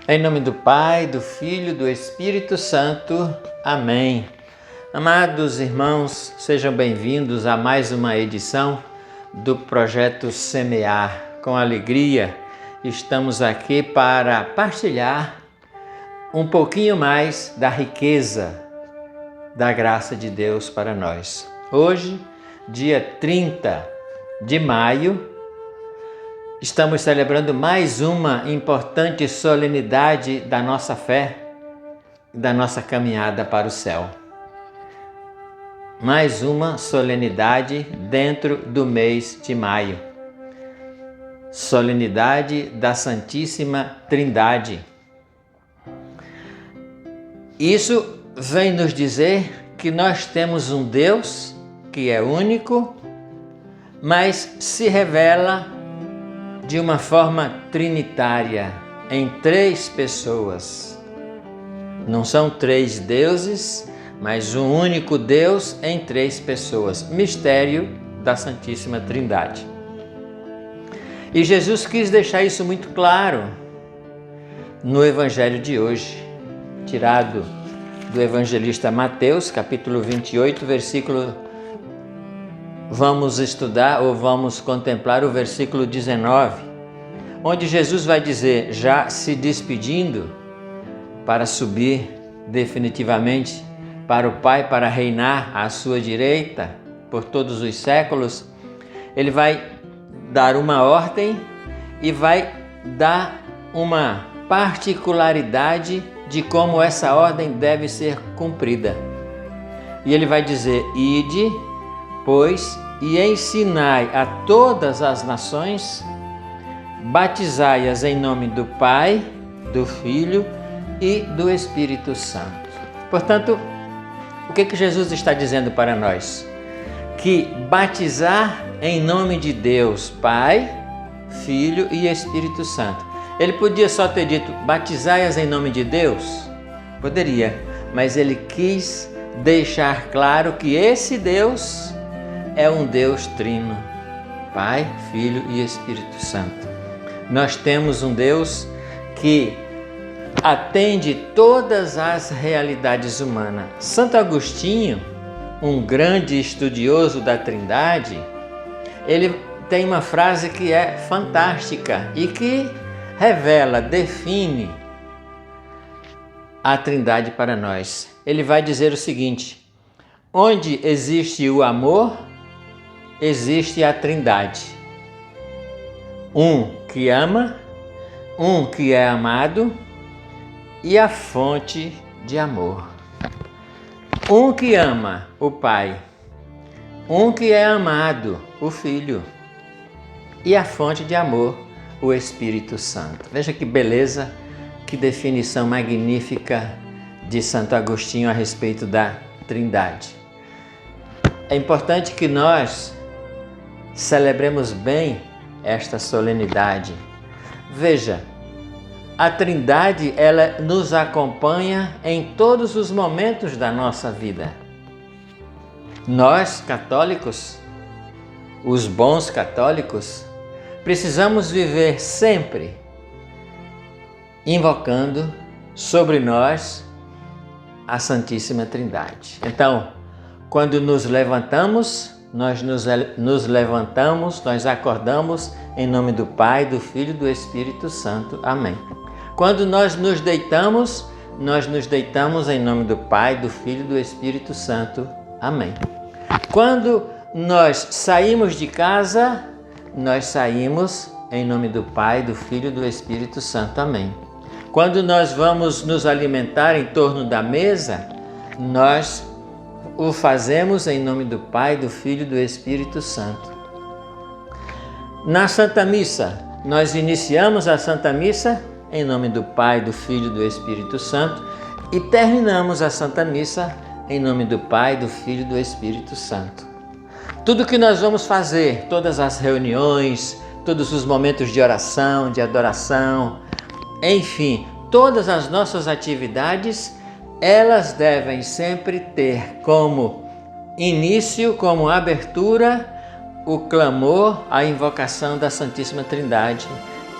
Em nome do Pai, do Filho e do Espírito Santo. Amém. Amados irmãos, sejam bem-vindos a mais uma edição do Projeto Semear. Com alegria, estamos aqui para partilhar um pouquinho mais da riqueza da graça de Deus para nós. Hoje, dia 30 de maio, estamos celebrando mais uma importante solenidade da nossa fé, da nossa caminhada para o céu. Mais uma solenidade dentro do mês de maio. Solenidade da Santíssima Trindade. Isso vem nos dizer que nós temos um Deus que é único, mas se revela de uma forma trinitária, em três pessoas. Não são três deuses, mas um único Deus em três pessoas. Mistério da Santíssima Trindade. E Jesus quis deixar isso muito claro no Evangelho de hoje, tirado do evangelista Mateus, capítulo 28, versículo. Vamos estudar ou vamos contemplar o versículo 19, onde Jesus vai dizer, já se despedindo para subir definitivamente para o Pai, para reinar à sua direita por todos os séculos, ele vai dar uma ordem e vai dar uma particularidade de como essa ordem deve ser cumprida. E ele vai dizer, ide, pois, e ensinai a todas as nações, batizai-as em nome do Pai, do Filho e do Espírito Santo. Portanto, o que Jesus está dizendo para nós? Que batizar em nome de Deus, Pai, Filho e Espírito Santo. Ele podia só ter dito, batizai-as em nome de Deus? Poderia, mas ele quis deixar claro que esse Deus é um Deus trino, Pai, Filho e Espírito Santo. Nós temos um Deus que atende todas as realidades humanas. Santo Agostinho, um grande estudioso da Trindade, ele tem uma frase que é fantástica e que revela, define a Trindade para nós. Ele vai dizer o seguinte, onde existe o amor, existe a Trindade. Um que ama, um que é amado e a fonte de amor. Um que ama, o Pai. Um que é amado, o Filho. E a fonte de amor, o Espírito Santo. Veja que beleza, que definição magnífica de Santo Agostinho a respeito da Trindade. É importante que nós celebremos bem esta solenidade. Veja, a Trindade, ela nos acompanha em todos os momentos da nossa vida. Nós, católicos, os bons católicos, precisamos viver sempre invocando sobre nós a Santíssima Trindade. Então, quando nos levantamos, nós acordamos em nome do Pai, do Filho e do Espírito Santo. Amém. Quando nós nos deitamos em nome do Pai, do Filho e do Espírito Santo. Amém. Quando nós saímos de casa, nós saímos em nome do Pai, do Filho e do Espírito Santo. Amém. Quando nós vamos nos alimentar em torno da mesa, nós o fazemos em nome do Pai, do Filho e do Espírito Santo. Na Santa Missa, nós iniciamos a Santa Missa em nome do Pai, do Filho e do Espírito Santo e terminamos a Santa Missa em nome do Pai, do Filho e do Espírito Santo. Tudo que nós vamos fazer, todas as reuniões, todos os momentos de oração, de adoração, enfim, todas as nossas atividades, elas devem sempre ter como início, como abertura, o clamor, a invocação da Santíssima Trindade,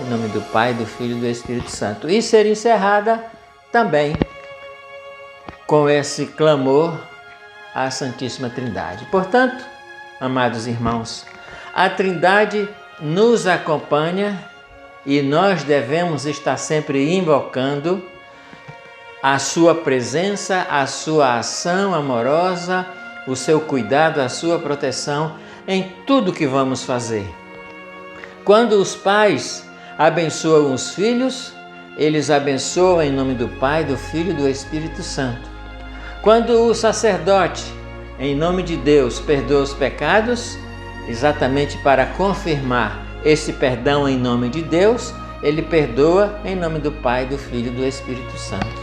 em nome do Pai, do Filho e do Espírito Santo. E ser encerrada também com esse clamor à Santíssima Trindade. Portanto, amados irmãos, a Trindade nos acompanha e nós devemos estar sempre invocando a sua presença, a sua ação amorosa, o seu cuidado, a sua proteção em tudo que vamos fazer. Quando os pais abençoam os filhos, eles abençoam em nome do Pai, do Filho e do Espírito Santo. Quando o sacerdote, em nome de Deus, perdoa os pecados, exatamente para confirmar esse perdão em nome de Deus, ele perdoa em nome do Pai, do Filho e do Espírito Santo.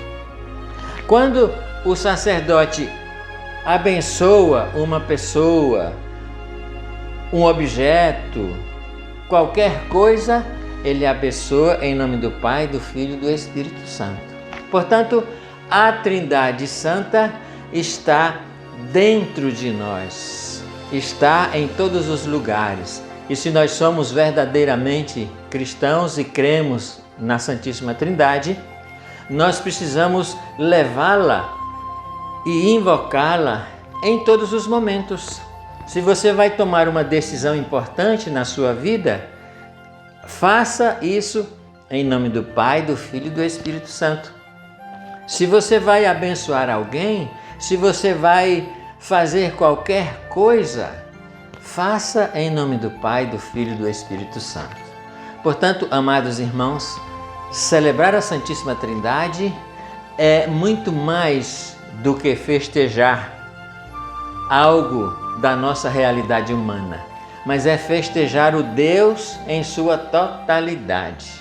Quando o sacerdote abençoa uma pessoa, um objeto, qualquer coisa, ele abençoa em nome do Pai, do Filho e do Espírito Santo. Portanto, a Trindade Santa está dentro de nós, está em todos os lugares. E se nós somos verdadeiramente cristãos e cremos na Santíssima Trindade, nós precisamos levá-la e invocá-la em todos os momentos. Se você vai tomar uma decisão importante na sua vida, faça isso em nome do Pai, do Filho e do Espírito Santo. Se você vai abençoar alguém, se você vai fazer qualquer coisa, faça em nome do Pai, do Filho e do Espírito Santo. Portanto, amados irmãos, celebrar a Santíssima Trindade é muito mais do que festejar algo da nossa realidade humana, mas é festejar o Deus em sua totalidade.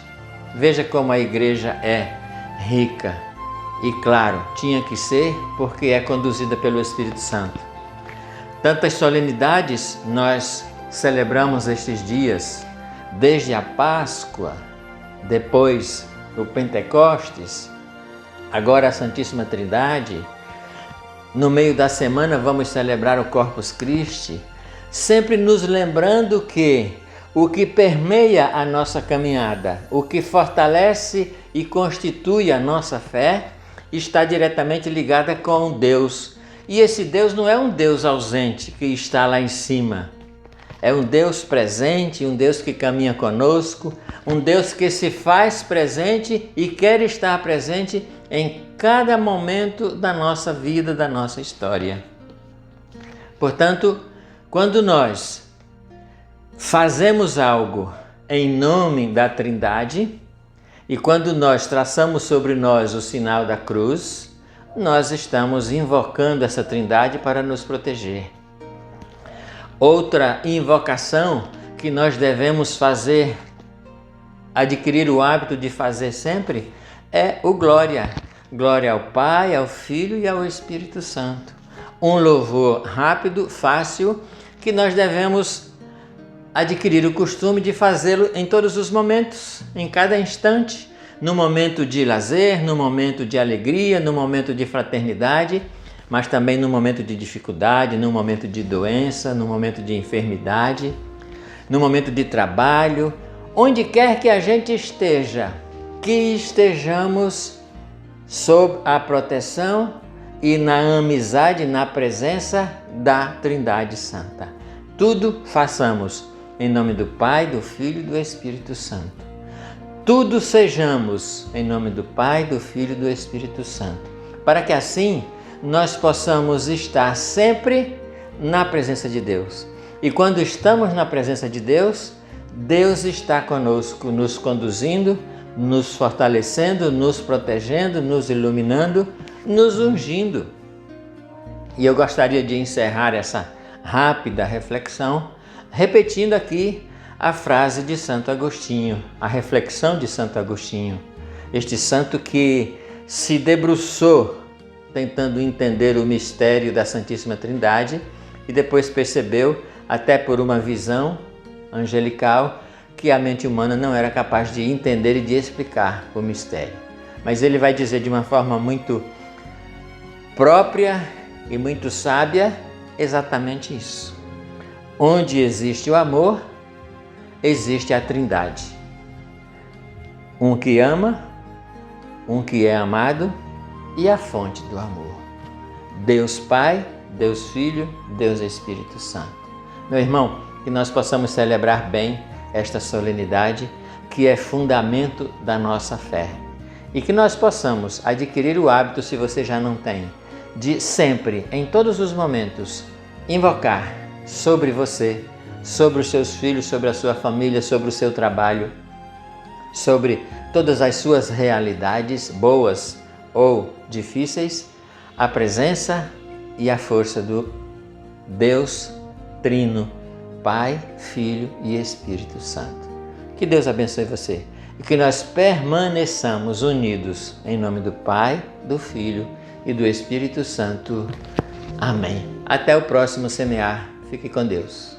Veja como a igreja é rica e, claro, tinha que ser porque é conduzida pelo Espírito Santo. Tantas solenidades nós celebramos estes dias, desde a Páscoa, depois o Pentecostes, agora a Santíssima Trindade. No meio da semana vamos celebrar o Corpus Christi, sempre nos lembrando que o que permeia a nossa caminhada, o que fortalece e constitui a nossa fé, está diretamente ligada com Deus. E esse Deus não é um Deus ausente que está lá em cima. É um Deus presente, um Deus que caminha conosco, um Deus que se faz presente e quer estar presente em cada momento da nossa vida, da nossa história. Portanto, quando nós fazemos algo em nome da Trindade e quando nós traçamos sobre nós o sinal da cruz, nós estamos invocando essa Trindade para nos proteger. Outra invocação que nós devemos fazer, adquirir o hábito de fazer sempre, é o glória. Glória ao Pai, ao Filho e ao Espírito Santo. Um louvor rápido, fácil, que nós devemos adquirir o costume de fazê-lo em todos os momentos, em cada instante, no momento de lazer, no momento de alegria, no momento de fraternidade, mas também no momento de dificuldade, no momento de doença, no momento de enfermidade, no momento de trabalho, onde quer que a gente esteja, que estejamos sob a proteção e na amizade, na presença da Trindade Santa. Tudo façamos em nome do Pai, do Filho e do Espírito Santo. Tudo sejamos em nome do Pai, do Filho e do Espírito Santo, para que assim nós possamos estar sempre na presença de Deus. E quando estamos na presença de Deus, Deus está conosco, nos conduzindo, nos fortalecendo, nos protegendo, nos iluminando, nos ungindo. E eu gostaria de encerrar essa rápida reflexão repetindo aqui a frase de Santo Agostinho, a reflexão de Santo Agostinho, este santo que se debruçou tentando entender o mistério da Santíssima Trindade e depois percebeu, até por uma visão angelical, que a mente humana não era capaz de entender e de explicar o mistério. Mas ele vai dizer de uma forma muito própria e muito sábia exatamente isso. Onde existe o amor, existe a Trindade. Um que ama, um que é amado e a fonte do amor. Deus Pai, Deus Filho, Deus Espírito Santo. Meu irmão, que nós possamos celebrar bem esta solenidade que é fundamento da nossa fé. E que nós possamos adquirir o hábito, se você já não tem, de sempre, em todos os momentos, invocar sobre você, sobre os seus filhos, sobre a sua família, sobre o seu trabalho, sobre todas as suas realidades, boas ou difíceis, a presença e a força do Deus Trino, Pai, Filho e Espírito Santo. Que Deus abençoe você e que nós permaneçamos unidos em nome do Pai, do Filho e do Espírito Santo. Amém. Até o próximo semear. Fique com Deus.